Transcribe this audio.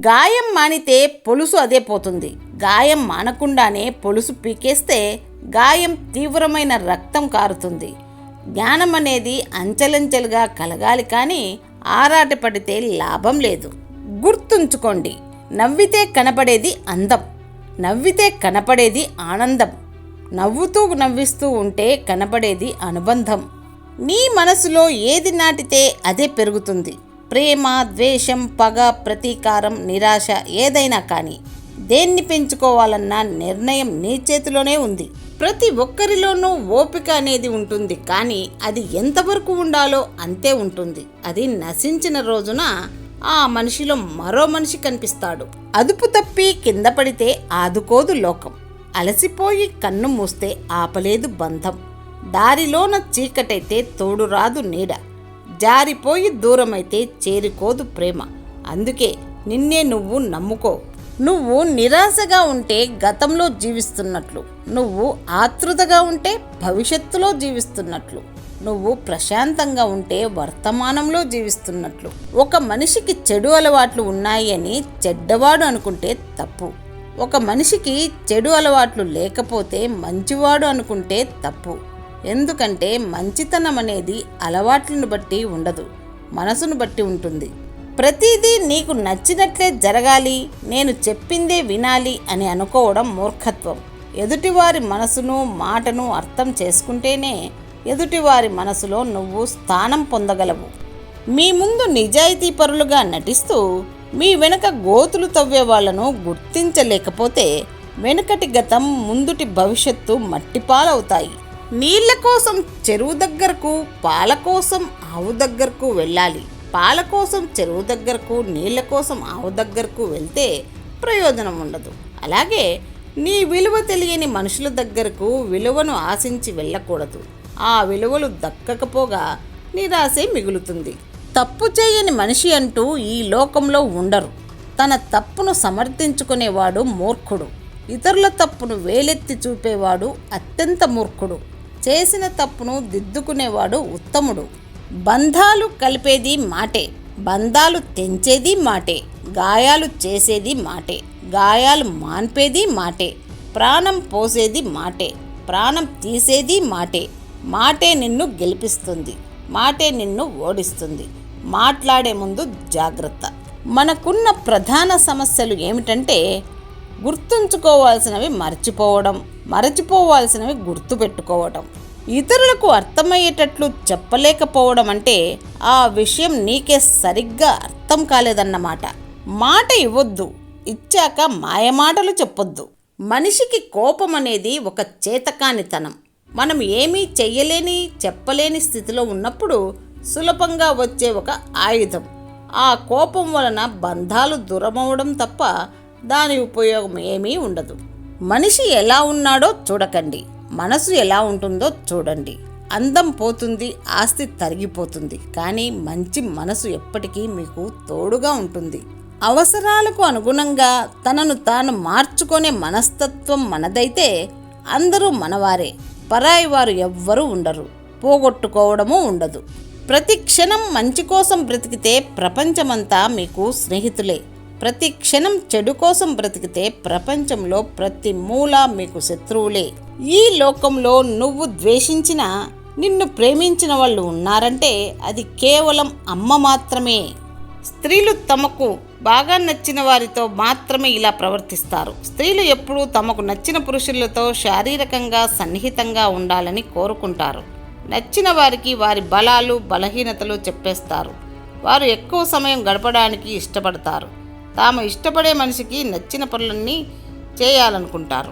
గాయం మానితే పొలుసు అదే పోతుంది. గాయం మానకుండానే పొలుసు పీకేస్తే గాయం తీవ్రమైన రక్తం కారుతుంది. జ్ఞానం అనేది అంచెలంచెలుగా కలగాలి, కానీ ఆరాట పడితే లాభం లేదు. గుర్తుంచుకోండి, నవ్వితే కనపడేది అందం, నవ్వితే కనపడేది ఆనందం, నవ్వుతూ నవ్విస్తూ ఉంటే కనపడేది అనుబంధం. నీ మనసులో ఏది నాటితే అదే పెరుగుతుంది. ప్రేమ, ద్వేషం, పగ, ప్రతీకారం, నిరాశ ఏదైనా కానీ దేన్ని పెంచుకోవాలన్న నిర్ణయం నీ చేతిలోనే ఉంది. ప్రతి ఒక్కరిలోనూ ఓపిక అనేది ఉంటుంది, కానీ అది ఎంతవరకు ఉండాలో అంతే ఉంటుంది. అది నశించిన రోజున ఆ మనిషిలో మరో మనిషి కనిపిస్తాడు. అదుపు తప్పి కింద పడితే ఆదుకోదు లోకం, అలసిపోయి కన్ను మూస్తే ఆపలేదు బంధం. దారిలోన చీకటైతే తోడు రాదు నీడ, జారిపోయి దూరమైతే చేరుకోదు ప్రేమ. అందుకే నిన్నే నువ్వు నమ్ముకో. నువ్వు నిరాశగా ఉంటే గతంలో జీవిస్తున్నట్లు, నువ్వు ఆతృతగా ఉంటే భవిష్యత్తులో జీవిస్తున్నట్లు, నువ్వు ప్రశాంతంగా ఉంటే వర్తమానంలో జీవిస్తున్నట్లు. ఒక మనిషికి చెడు అలవాట్లు ఉన్నాయి అని చెడ్డవాడు అనుకుంటే తప్పు. ఒక మనిషికి చెడు అలవాట్లు లేకపోతే మంచివాడు అనుకుంటే తప్పు. ఎందుకంటే మంచితనం అనేది అలవాట్లను బట్టి ఉండదు, మనసును బట్టి ఉంటుంది. ప్రతిదీ నీకు నచ్చినట్లే జరగాలి, నేను చెప్పిందే వినాలి అని అనుకోవడం మూర్ఖత్వం. ఎదుటివారి మనసును, మాటను అర్థం చేసుకుంటేనే ఎదుటివారి మనసులో నువ్వు స్థానం పొందగలవు. మీ ముందు నిజాయితీపరులుగా నటిస్తూ మీ వెనుక గోతులు తవ్వే వాళ్లను గుర్తించలేకపోతే వెనుకటి గతం, ముందుటి భవిష్యత్తు మట్టిపాలవుతాయి. నీళ్ల కోసం చెరువు దగ్గరకు, పాల కోసం ఆవు దగ్గరకు వెళ్ళాలి. పాల కోసం చెరువు దగ్గరకు, నీళ్ల కోసం ఆవు దగ్గరకు వెళ్తే ప్రయోజనం ఉండదు. అలాగే నీ విలువ తెలియని మనుషుల దగ్గరకు విలువను ఆశించి వెళ్ళకూడదు. ఆ విలువలు దక్కకపోగా నిరాశే మిగులుతుంది. తప్పు చేయని మనిషి అంటూ ఈ లోకంలో ఉండరు. తన తప్పును సమర్థించుకునేవాడు మూర్ఖుడు. ఇతరుల తప్పును వేలెత్తి చూపేవాడు అత్యంత మూర్ఖుడు. చేసిన తప్పును దిద్దుకునేవాడు ఉత్తముడు. బంధాలు కలిపేది మాటే, బంధాలు తెంచేది మాటే, గాయాలు చేసేది మాటే, గాయాలు మాన్పేది మాటే, ప్రాణం పోసేది మాటే, ప్రాణం తీసేది మాటే. మాటే నిన్ను గెలిపిస్తుంది, మాటే నిన్ను ఓడిస్తుంది. మాట్లాడే ముందు జాగ్రత్త. మనకున్న ప్రధాన సమస్యలు ఏమిటంటే గుర్తుంచుకోవాల్సినవి మర్చిపోవడం, మరచిపోవాల్సినవి గుర్తుపెట్టుకోవడం, ఇతరులకు అర్థమయ్యేటట్లు చెప్పలేకపోవడం. అంటే ఆ విషయం నీకే సరిగ్గా అర్థం కాలేదన్నమాట. మాట ఇవ్వద్దు, ఇచ్చాక మాయమాటలు చెప్పొద్దు. మనిషికి కోపం అనేది ఒక చేతకానితనం. మనం ఏమీ చెయ్యలేని, చెప్పలేని స్థితిలో ఉన్నప్పుడు సులభంగా వచ్చే ఒక ఆయుధం. ఆ కోపం వలన బంధాలు దూరమవడం తప్ప దాని ఉపయోగం ఏమీ ఉండదు. మనిషి ఎలా ఉన్నాడో చూడకండి, మనసు ఎలా ఉంటుందో చూడండి. అందం పోతుంది, ఆస్తి తరిగిపోతుంది, కానీ మంచి మనసు ఎప్పటికీ మీకు తోడుగా ఉంటుంది. అవసరాలకు అనుగుణంగా తనను తాను మార్చుకునే మనస్తత్వం మనదైతే అందరూ మనవారే, పరాయి వారు ఎవ్వరూ ఉండరు, పోగొట్టుకోవడము ఉండదు. ప్రతి క్షణం మంచి కోసం బ్రతికితే ప్రపంచమంతా మీకు స్నేహితులే. ప్రతి క్షణం చెడు కోసం బ్రతికితే ప్రపంచంలో ప్రతి మూల మీకు శత్రువులే. ఈ లోకంలో నువ్వు ద్వేషించిన, నిన్ను ప్రేమించిన వాళ్ళు ఉన్నారంటే అది కేవలం అమ్మ మాత్రమే. స్త్రీలు తమకు బాగా నచ్చిన వారితో మాత్రమే ఇలా ప్రవర్తిస్తారు. స్త్రీలు ఎప్పుడూ తమకు నచ్చిన పురుషులతో శారీరకంగా సన్నిహితంగా ఉండాలని కోరుకుంటారు. నచ్చిన వారికి వారి బలాలు, బలహీనతలు చెప్పేస్తారు. వారు ఎక్కువ సమయం గడపడానికి ఇష్టపడతారు. తాము ఇష్టపడే మనిషికి నచ్చిన పనులన్నీ చేయాలనుకుంటారు.